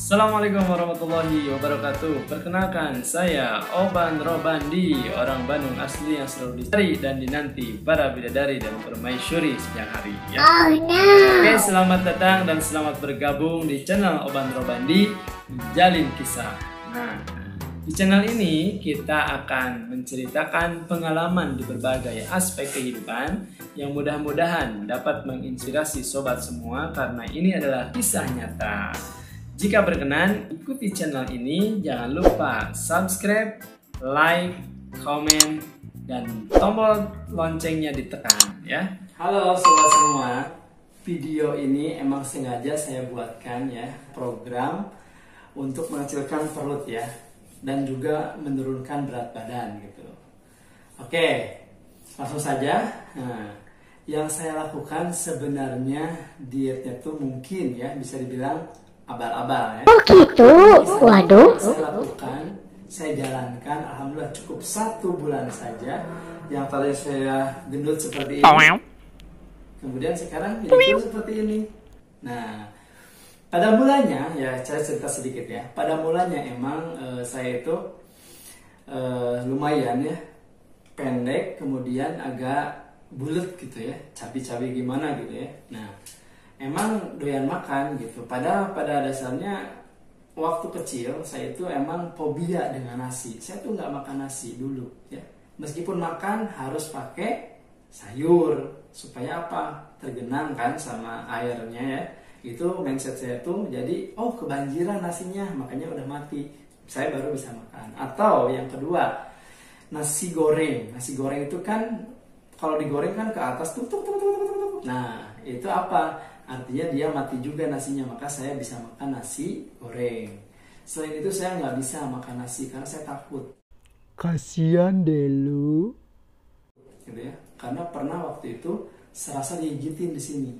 Assalamualaikum warahmatullahi wabarakatuh. Perkenalkan, saya Oban Robandi, orang Bandung asli yang selalu dicari dan dinanti para bidadari dan permaisuri sejak hari ya. Oh no. Oke, selamat datang dan selamat bergabung di channel Oban Robandi Jalin Kisah. Nah, di channel ini kita akan menceritakan pengalaman di berbagai aspek kehidupan yang mudah-mudahan dapat menginspirasi sobat semua karena ini adalah kisah nyata. Jika berkenan, ikuti channel ini. Jangan lupa subscribe, like, komen, dan tombol loncengnya ditekan ya. Halo sobat semua, video ini emang sengaja saya buatkan ya, program untuk mengecilkan perut ya, dan juga menurunkan berat badan gitu. Oke, langsung saja. Nah, yang saya lakukan sebenarnya dietnya tuh mungkin ya bisa dibilang abal-abal ya. Oh gitu, waduh. Saya lakukan, saya jalankan, alhamdulillah cukup 1 bulan saja. Yang tadi saya gendut seperti ini, kemudian sekarang jadi seperti ini. Nah, pada mulanya ya, saya cerita sedikit ya. Pada mulanya emang saya itu lumayan ya, pendek, kemudian agak bulat gitu ya, cabi-cabi gimana gitu ya. Nah, emang doyan makan gitu. Pada dasarnya waktu kecil saya itu emang fobia dengan nasi. Saya tuh nggak makan nasi dulu ya. Meskipun makan harus pakai sayur supaya apa? Tergenang kan sama airnya ya. Itu mindset saya tuh jadi kebanjiran nasinya, makanya udah mati. Saya baru bisa makan. Atau yang kedua, nasi goreng. Nasi goreng itu kan kalau digoreng kan ke atas tuh. Nah, itu apa? Artinya dia mati juga nasinya, maka saya bisa makan nasi goreng. Selain itu saya nggak bisa makan nasi karena saya takut. Kasian deh lu. Gitu ya. Karena pernah waktu itu serasa digigitin di sini.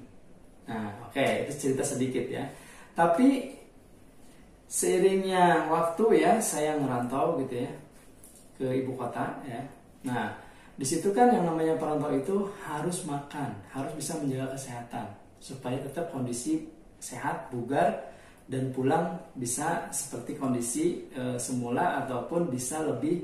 Nah, oke, itu cerita sedikit ya. Tapi seiringnya waktu ya, saya ngerantau gitu ya ke ibu kota ya. Nah, di situ kan yang namanya perantau itu harus makan, harus bisa menjaga kesehatan supaya tetap kondisi sehat, bugar, dan pulang bisa seperti kondisi semula ataupun bisa lebih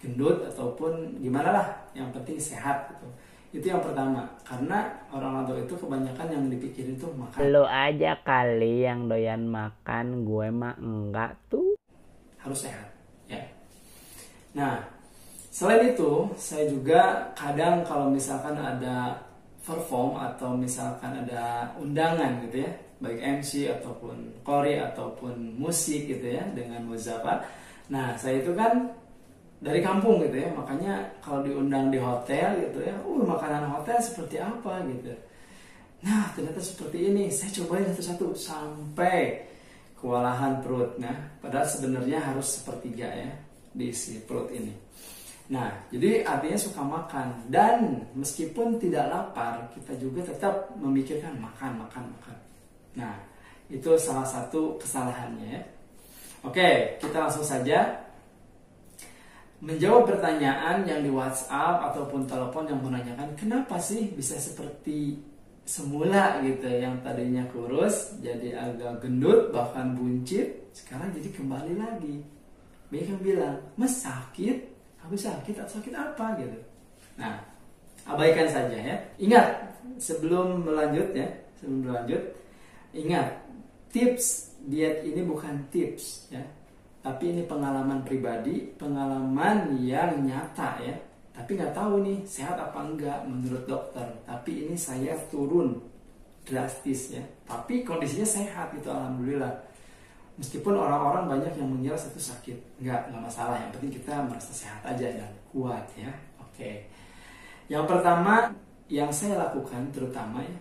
gendut ataupun gimana lah, yang penting sehat gitu. Itu yang pertama, karena orang tua itu kebanyakan yang dipikirin tuh makan. Lo aja kali yang doyan makan, gue mah enggak tuh. Harus sehat ya. Nah, selain itu saya juga kadang kalau misalkan ada perform atau misalkan ada undangan gitu ya, baik MC ataupun kori ataupun musik gitu ya dengan muzaffar. Nah, saya itu kan dari kampung gitu ya, makanya kalau diundang di hotel gitu ya, makanan hotel seperti apa gitu. Nah, ternyata seperti ini. Saya cobain satu-satu sampai kewalahan perut. Nah, padahal sebenarnya harus sepertiga ya diisi perut ini. Nah, jadi artinya suka makan, dan meskipun tidak lapar, kita juga tetap memikirkan makan. Nah, itu salah satu kesalahannya ya. Oke, kita langsung saja menjawab pertanyaan yang di WhatsApp ataupun telepon yang menanyakan kenapa sih bisa seperti semula gitu, yang tadinya kurus jadi agak gendut bahkan buncit, sekarang jadi kembali lagi. Banyak yang bilang, "Mas sakit? Habis sakit atau sakit apa gitu?" Nah, abaikan saja ya. Ingat, sebelum berlanjut, ingat, tips diet ini bukan tips ya, tapi ini pengalaman pribadi, pengalaman yang nyata ya. Tapi nggak tahu nih sehat apa enggak menurut dokter. Tapi ini saya turun drastis ya. Tapi kondisinya sehat itu alhamdulillah. Meskipun orang-orang banyak yang mengira itu sakit, nggak masalah. Yang penting kita merasa sehat aja dan kuat ya. Oke. Yang pertama yang saya lakukan terutama ya,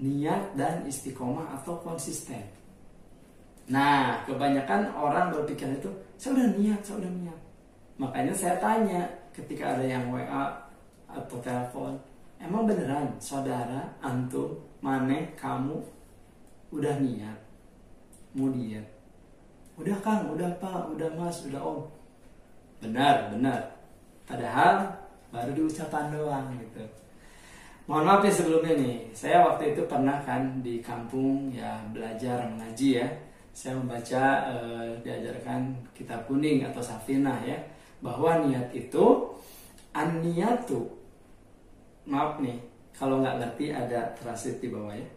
niat dan istiqomah atau konsisten. Nah, kebanyakan orang berpikir itu saya udah niat. Makanya saya tanya ketika ada yang WA atau telepon, emang beneran saudara, antum, maneh, kamu udah niat mau diet? Udah Kang, udah Pak, udah Mas, udah Om. Benar. Padahal baru di ucapan doang gitu. Mohon maaf ya sebelumnya nih, saya waktu itu pernah kan di kampung ya belajar mengaji ya. Saya membaca, diajarkan kitab kuning atau Safinah ya, bahwa niat itu an-niyatu. Maaf nih, kalau nggak ngerti ada translate di bawah ya.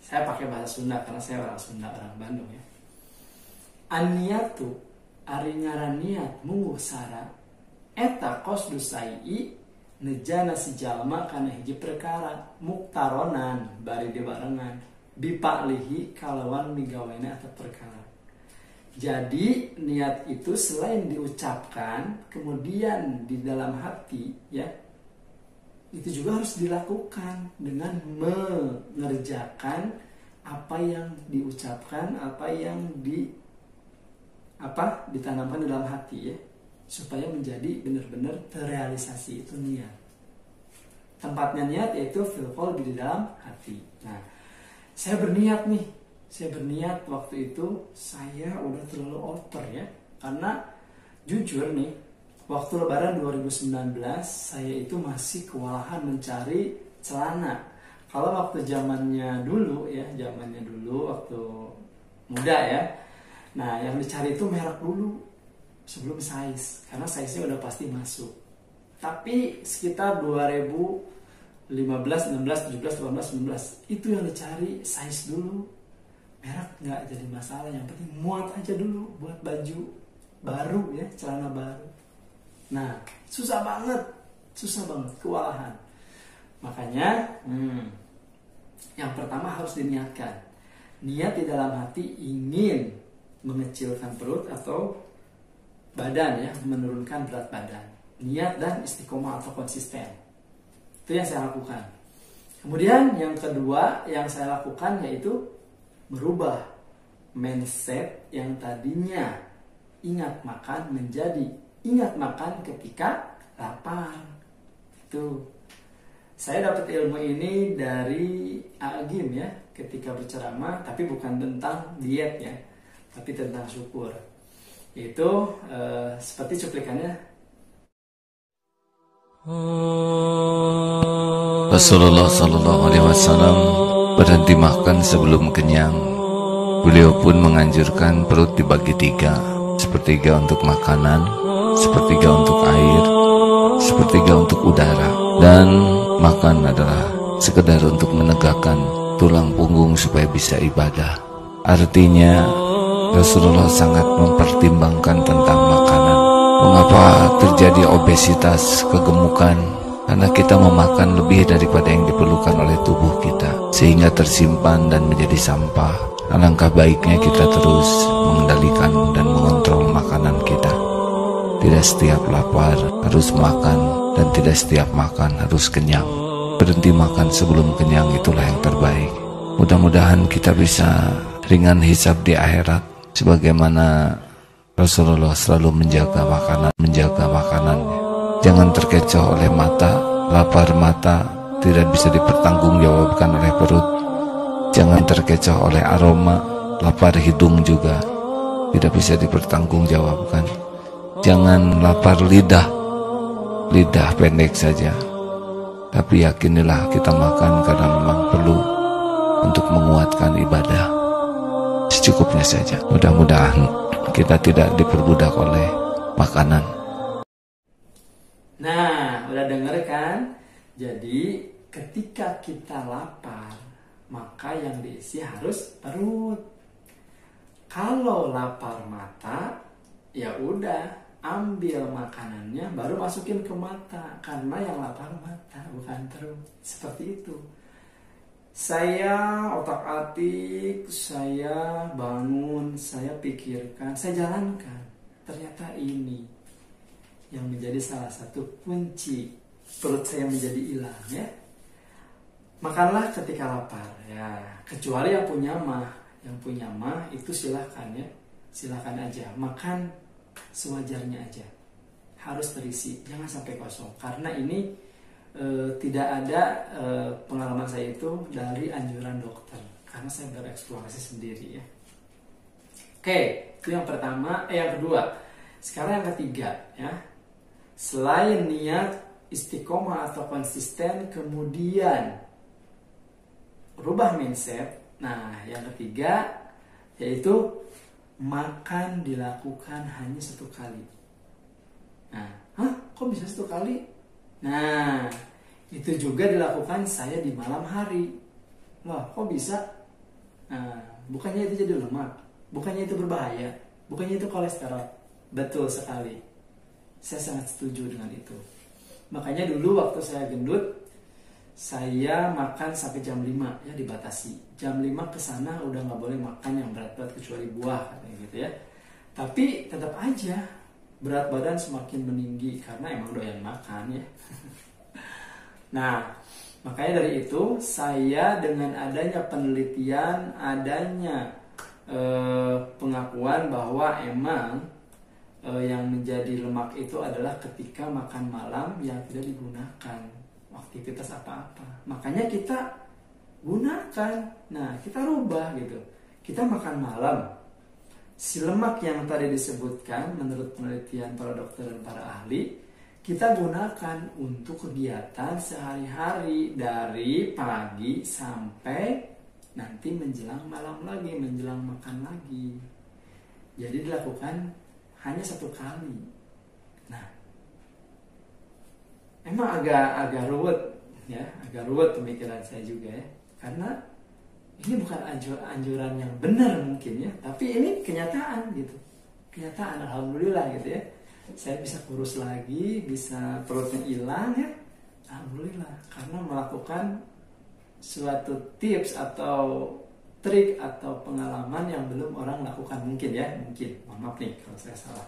Saya pakai bahasa Sunda karena saya orang Sunda, orang Bandung ya. An-niyatu ari ngaran niat mungguh sara eta qasdu sayi nejana si jalma kana hiji perkara muktaronan bari dibarengan bipaklihi kalawan migawena atau perkara. Jadi niat itu selain diucapkan kemudian di dalam hati ya, itu juga harus dilakukan dengan mengerjakan apa yang diucapkan, apa yang ditanamkan di dalam hati ya, supaya menjadi benar-benar terrealisasi itu niat. Tempatnya niat yaitu fil qalbi, di dalam hati. Nah, saya berniat waktu itu saya udah terlalu over ya, karena jujur nih, waktu lebaran 2019 saya itu masih kewalahan mencari celana. Kalau waktu zamannya dulu waktu muda ya, nah yang dicari itu merek dulu sebelum size, karena size-nya udah pasti masuk. Tapi sekitar 2015, 16, 17, 18, 19 itu yang dicari size dulu. Merek nggak jadi masalah, yang penting muat aja dulu buat baju baru ya, celana baru. Nah, susah banget, kewalahan. Makanya yang pertama harus diniatkan. Niat di dalam hati ingin mengecilkan perut atau badan ya, menurunkan berat badan. Niat dan istiqomah atau konsisten. Itu yang saya lakukan. Kemudian yang kedua yang saya lakukan yaitu merubah mindset yang tadinya ingat makan menjadi ingat makan ketika lapar. Itu saya dapat ilmu ini dari Agim ya, ketika berceramah, tapi bukan tentang diet ya, tapi tentang syukur. Itu seperti cuplikannya. Rasulullah Sallallahu Alaihi Wasallam berhenti makan sebelum kenyang. Beliau pun menganjurkan perut dibagi tiga, sepertiga untuk makanan, sepertiga untuk air, sepertiga untuk udara, dan makan adalah sekedar untuk menegakkan tulang punggung supaya bisa ibadah. Artinya Rasulullah sangat mempertimbangkan tentang makanan. Mengapa terjadi obesitas, kegemukan? Karena kita memakan lebih daripada yang diperlukan oleh tubuh kita, sehingga tersimpan dan menjadi sampah. Alangkah baiknya kita terus mengendalikan dan mengontrol makanan kita. Tidak setiap lapar harus makan, dan tidak setiap makan harus kenyang. Berhenti makan sebelum kenyang itulah yang terbaik. Mudah-mudahan kita bisa ringan hisab di akhirat, sebagaimana Rasulullah selalu menjaga makanannya. Jangan terkecoh oleh mata, lapar mata tidak bisa dipertanggungjawabkan oleh perut. Jangan terkecoh oleh aroma, lapar hidung juga tidak bisa dipertanggungjawabkan. Jangan lapar lidah pendek saja. Tapi yakinilah kita makan karena memang perlu untuk menguatkan ibadah. Secukupnya saja. Mudah-mudahan kita tidak diperbudak oleh makanan. Nah, udah denger kan? Jadi ketika kita lapar, maka yang diisi harus perut. Kalau lapar mata, ya udah ambil makanannya baru masukin ke mata, karena yang lapar mata bukan perut. Seperti itu. Saya otak-atik, saya bangun, saya pikirkan, saya jalankan. Ternyata ini yang menjadi salah satu kunci perut saya menjadi hilang ya. Makanlah ketika lapar ya, kecuali yang punya mah itu silakan ya, silakan aja makan sewajarnya aja, harus terisi, jangan sampai kosong. Karena ini tidak ada pengalaman saya itu dari anjuran dokter, karena saya bereksplorasi sendiri ya. Oke, itu yang pertama, yang kedua. Sekarang yang ketiga ya. Selain niat, istiqomah atau konsisten, kemudian rubah mindset. Nah, yang ketiga yaitu makan dilakukan hanya 1 kali. Nah, kok bisa 1 kali? Nah, itu juga dilakukan saya di malam hari. Wah, kok bisa? Nah, bukannya itu jadi lemak, bukannya itu berbahaya, bukannya itu kolesterol. Betul sekali. Saya sangat setuju dengan itu. Makanya dulu waktu saya gendut, saya makan sampai jam 5 ya, dibatasi. Jam 5 ke sana udah nggak boleh makan yang berat-berat kecuali buah katanya gitu ya. Tapi tetap aja berat badan semakin meninggi karena emang doyan makan ya. Nah, makanya dari itu saya dengan adanya penelitian, adanya pengakuan bahwa emang yang menjadi lemak itu adalah ketika makan malam yang tidak digunakan aktivitas apa-apa. Makanya kita gunakan. Nah, kita rubah gitu. Kita makan malam. Si lemak yang tadi disebutkan menurut penelitian para dokter dan para ahli, kita gunakan untuk kegiatan sehari-hari dari pagi sampai nanti menjelang malam lagi, menjelang makan lagi. Jadi dilakukan hanya 1 kali. Nah, emang agak ruwet ya, agak ruwet pemikiran saya juga ya, karena ini bukan anjuran yang benar mungkin ya, tapi ini kenyataan gitu, kenyataan. Alhamdulillah gitu ya, saya bisa kurus lagi, bisa perutnya hilang ya, alhamdulillah, karena melakukan suatu tips atau trik atau pengalaman yang belum orang lakukan mungkin ya, mungkin, maaf nih kalau saya salah.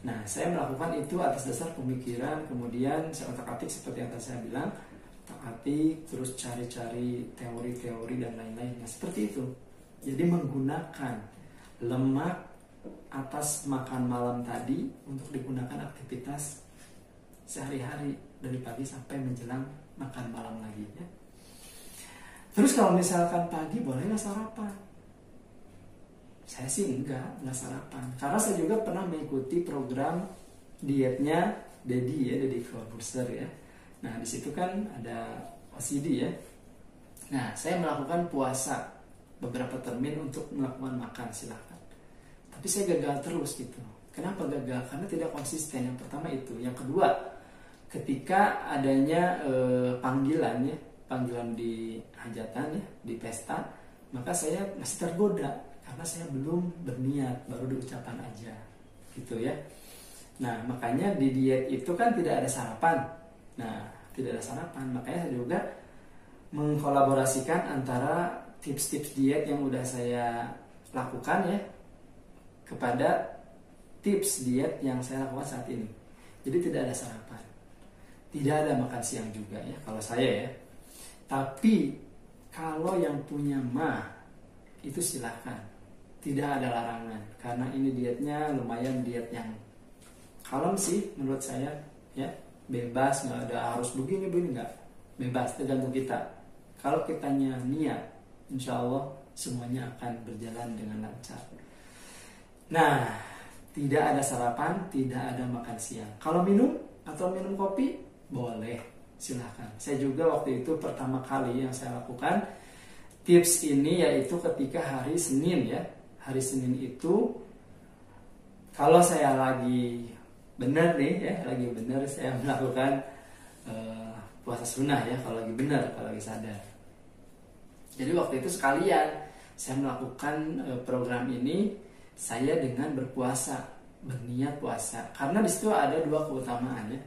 Nah, saya melakukan itu atas dasar pemikiran, kemudian saya otak-atik seperti yang tadi saya bilang, otak-atik, terus cari-cari teori-teori dan lain-lain. Nah, seperti itu. Jadi menggunakan lemak atas makan malam tadi untuk digunakan aktivitas sehari-hari dari pagi sampai menjelang makan malam lagi ya. Terus kalau misalkan pagi boleh nggak sarapan? Saya sih nggak sarapan. Karena saya juga pernah mengikuti program dietnya Deddy Corbuzier ya. Nah, di situ kan ada OCD ya. Nah, saya melakukan puasa beberapa termin untuk melakukan makan, silahkan. Tapi saya gagal terus gitu. Kenapa gagal? Karena tidak konsisten. Yang pertama itu. Yang kedua, ketika adanya panggilan di hajatan ya, di pesta, maka saya masih tergoda karena saya belum berniat, baru diucapan aja gitu ya. Nah, makanya di diet itu kan tidak ada sarapan. Nah, tidak ada sarapan, makanya saya juga mengkolaborasikan antara tips-tips diet yang udah saya lakukan ya kepada tips diet yang saya lakukan saat ini. Jadi tidak ada sarapan, tidak ada makan siang juga ya kalau saya ya. Tapi kalau yang punya mah itu silahkan, tidak ada larangan karena ini dietnya lumayan diet yang kalem sih menurut saya ya, bebas, nggak ada harus begini nggak, bebas, tergantung kita. Kalau kitanya niat, insya Allah semuanya akan berjalan dengan lancar. Nah, tidak ada sarapan, tidak ada makan siang. Kalau minum atau minum kopi boleh, silahkan. Saya juga waktu itu pertama kali yang saya lakukan tips ini yaitu ketika hari Senin ya. Hari Senin itu kalau saya lagi benar nih ya, lagi benar saya melakukan puasa sunnah ya, kalau lagi benar, kalau lagi sadar. Jadi waktu itu sekalian saya melakukan program ini saya dengan berpuasa, berniat puasa. Karena di situ ada 2 keutamaan ya.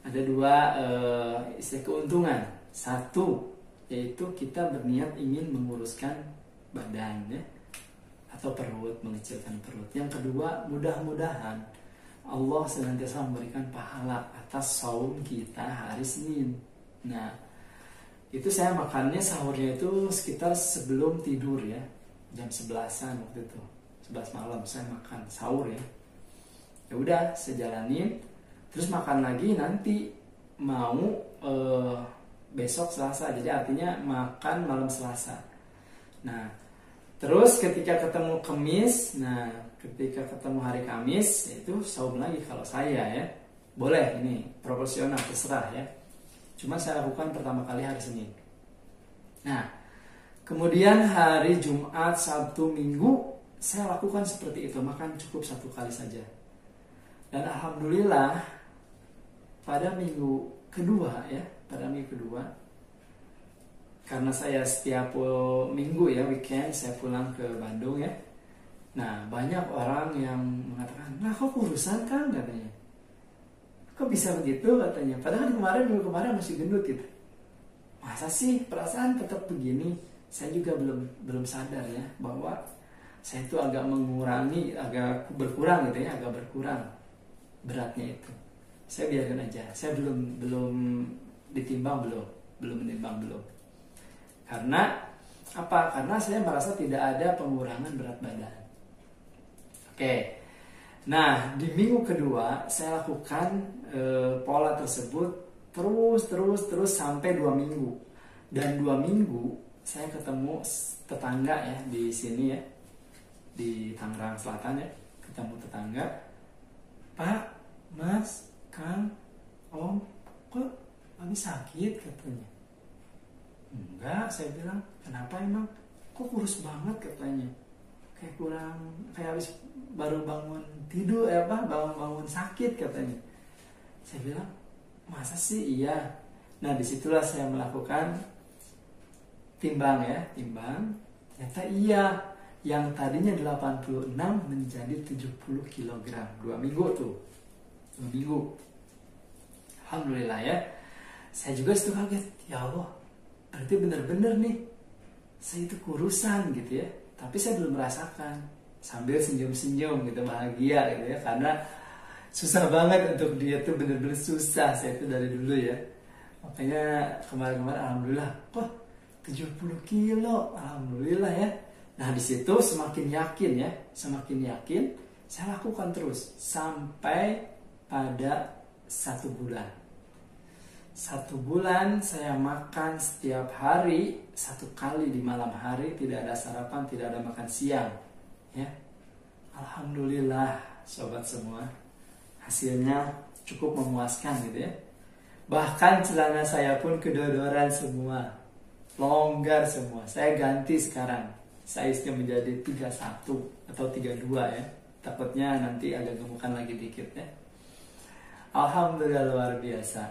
Ada 2 keuntungan. Satu, yaitu kita berniat ingin menguruskan badan ya, atau perut, mengecilkan perut. Yang kedua, mudah-mudahan Allah senantiasa memberikan pahala atas saum kita hari Senin. Nah, itu saya makannya sahurnya itu sekitar sebelum tidur ya, jam 11-an waktu itu, 11 malam saya makan sahur ya. Ya udah, saya jalanin. Terus makan lagi nanti mau besok Selasa, jadi artinya makan malam Selasa. Nah, terus ketika ketemu Kamis, nah ketika ketemu hari Kamis itu saum lagi kalau saya ya. boleh, ini proporsional, terserah ya. Cuma saya lakukan pertama kali hari Senin. Nah, kemudian hari Jumat, Sabtu, Minggu saya lakukan seperti itu, makan cukup 1 kali saja. Dan alhamdulillah pada minggu kedua ya, karena saya setiap minggu ya, weekend saya pulang ke Bandung ya. Nah, banyak orang yang mengatakan, nah kok kurusan kan, katanya. Kok bisa begitu, katanya. Padahal minggu kemarin masih gendut gitu. Masa sih perasaan tetap begini? Saya juga belum sadar ya, bahwa saya itu agak berkurang gitu ya, agak berkurang beratnya itu. Saya biarkan aja. Saya belum ditimbang, belum menimbang. Karena apa? Karena saya merasa tidak ada pengurangan berat badan. Oke. Nah, di minggu kedua saya lakukan pola tersebut terus sampai 2 minggu. Dan 2 minggu saya ketemu tetangga ya di sini ya, di Tangerang Selatan ya, ketemu tetangga. Pak, Mas, Kang, Om, kok lagi sakit, katanya. Enggak, saya bilang, kenapa emang? Kok kurus banget, katanya. Kayak habis baru bangun tidur, bangun sakit, katanya. Saya bilang, masa sih? Iya. Nah, disitulah saya melakukan timbang. Ternyata iya, yang tadinya 86 menjadi 70 kg. 2 minggu tuh. 2 minggu. Alhamdulillah ya. Saya juga itu kaget. Ya Allah, berarti benar-benar nih saya itu kurusan gitu ya. Tapi saya belum merasakan. Sambil senyum-senyum gitu, bahagia gitu ya. Karena susah banget untuk dia tuh, benar-benar susah. Saya itu dari dulu ya. Makanya kemarin-kemarin alhamdulillah, 70 kilo, alhamdulillah ya. Nah, di situ semakin yakin saya lakukan terus sampai pada 1 bulan. 1 bulan saya makan setiap hari 1 kali di malam hari, tidak ada sarapan, tidak ada makan siang. Ya, alhamdulillah sobat semua, hasilnya cukup memuaskan gitu ya. Bahkan celana saya pun kedodoran semua, longgar semua. Saya ganti sekarang, size-nya menjadi 31 atau 32 ya. Takutnya nanti agak gemukan lagi dikit ya. Alhamdulillah luar biasa.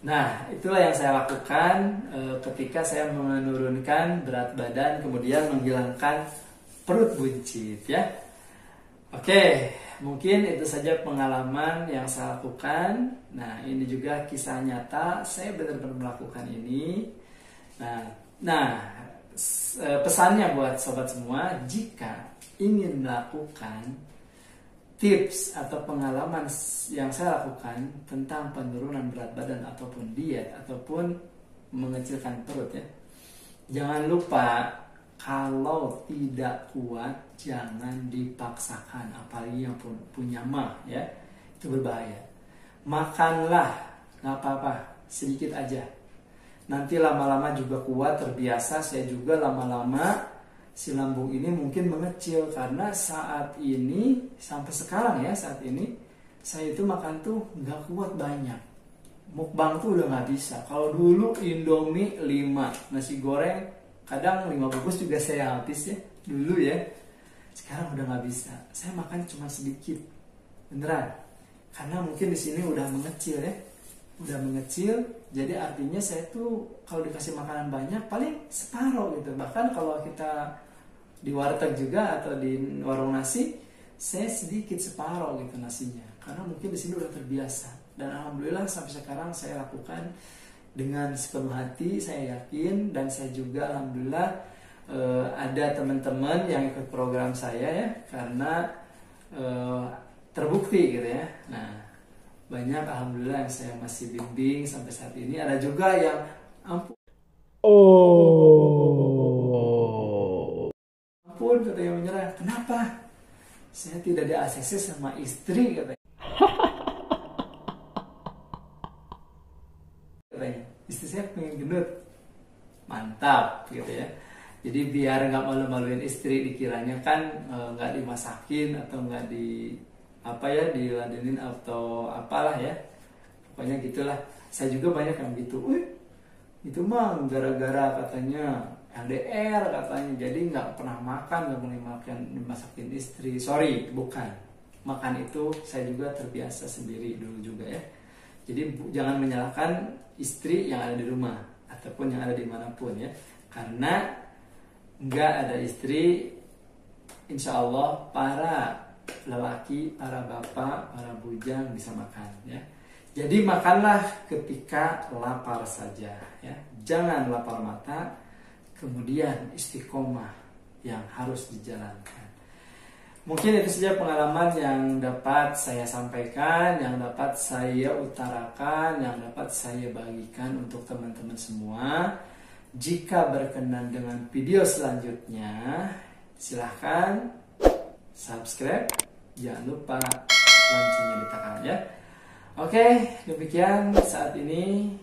Nah, itulah yang saya lakukan ketika saya menurunkan berat badan, kemudian menghilangkan perut buncit ya. Oke, mungkin itu saja pengalaman yang saya lakukan. Nah, ini juga kisah nyata, saya benar-benar melakukan ini. Nah, pesannya buat sobat semua, jika ingin melakukan tips atau pengalaman yang saya lakukan tentang penurunan berat badan ataupun diet ataupun mengecilkan perut ya, jangan lupa kalau tidak kuat jangan dipaksakan, apalagi yang punya mah ya, itu berbahaya. Makanlah, nggak apa-apa, sedikit aja. Nanti lama-lama juga kuat, terbiasa. Saya juga lama-lama si lambung ini mungkin mengecil, karena saat ini sampai sekarang ya, saat ini saya itu makan tuh nggak kuat banyak. Mukbang tuh udah nggak bisa. Kalau dulu Indomie 5, nasi goreng kadang 5 bungkus juga saya habis ya dulu ya. Sekarang udah nggak bisa. Saya makan cuma sedikit, beneran. Karena mungkin di sini udah mengecil ya, udah mengecil. Jadi artinya saya tuh kalau dikasih makanan banyak paling separuh gitu. Bahkan kalau kita di warteg juga atau di warung nasi, saya sedikit separuh gitu nasinya. Karena mungkin di sini udah terbiasa. Dan alhamdulillah sampai sekarang saya lakukan dengan sepenuh hati, saya yakin. Dan saya juga alhamdulillah ada teman-teman yang ikut program saya ya, karena terbukti gitu ya. Nah, banyak alhamdulillah yang saya masih bimbing sampai saat ini. Ada juga yang ampun katanya menyerah. Kenapa? Saya tidak di ACC sama istri, katanya. Istri saya pengen gendut, mantap gitu ya. Jadi biar nggak malu-maluin istri, dikiranya kan nggak dimasakin atau nggak apa ya, diladenin atau apalah ya, pokoknya gitulah. Saya juga banyak yang gitu, itu mah gara-gara katanya LDR katanya, jadi nggak pernah makan, nggak boleh makan, dimasakin istri. Sorry, bukan, makan itu saya juga terbiasa sendiri dulu juga ya. Jadi jangan menyalahkan istri yang ada di rumah ataupun yang ada dimanapun ya, karena nggak ada istri, insya Allah para lelaki, para bapak, para bujang bisa makan ya. Jadi makanlah ketika lapar saja ya, jangan lapar mata. Kemudian istiqomah yang harus dijalankan. Mungkin itu saja pengalaman yang dapat saya sampaikan, yang dapat saya utarakan, yang dapat saya bagikan untuk teman-teman semua. Jika berkenan dengan video selanjutnya, silahkan subscribe, jangan lupa loncengnya ditekan ya. Oke, demikian saat ini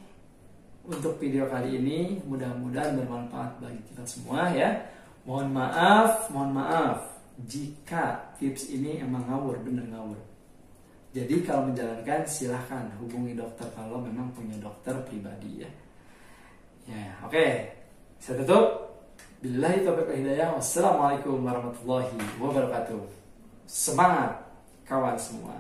untuk video kali ini, mudah-mudahan bermanfaat bagi kita semua ya. Mohon maaf jika tips ini emang ngawur, bener ngawur. Jadi kalau menjalankan silahkan hubungi dokter kalau memang punya dokter pribadi ya. Ya, oke. Saya tutup. Billahi taufiq wal hidayah. Wassalamualaikum warahmatullahi wabarakatuh. Semangat kawan semua.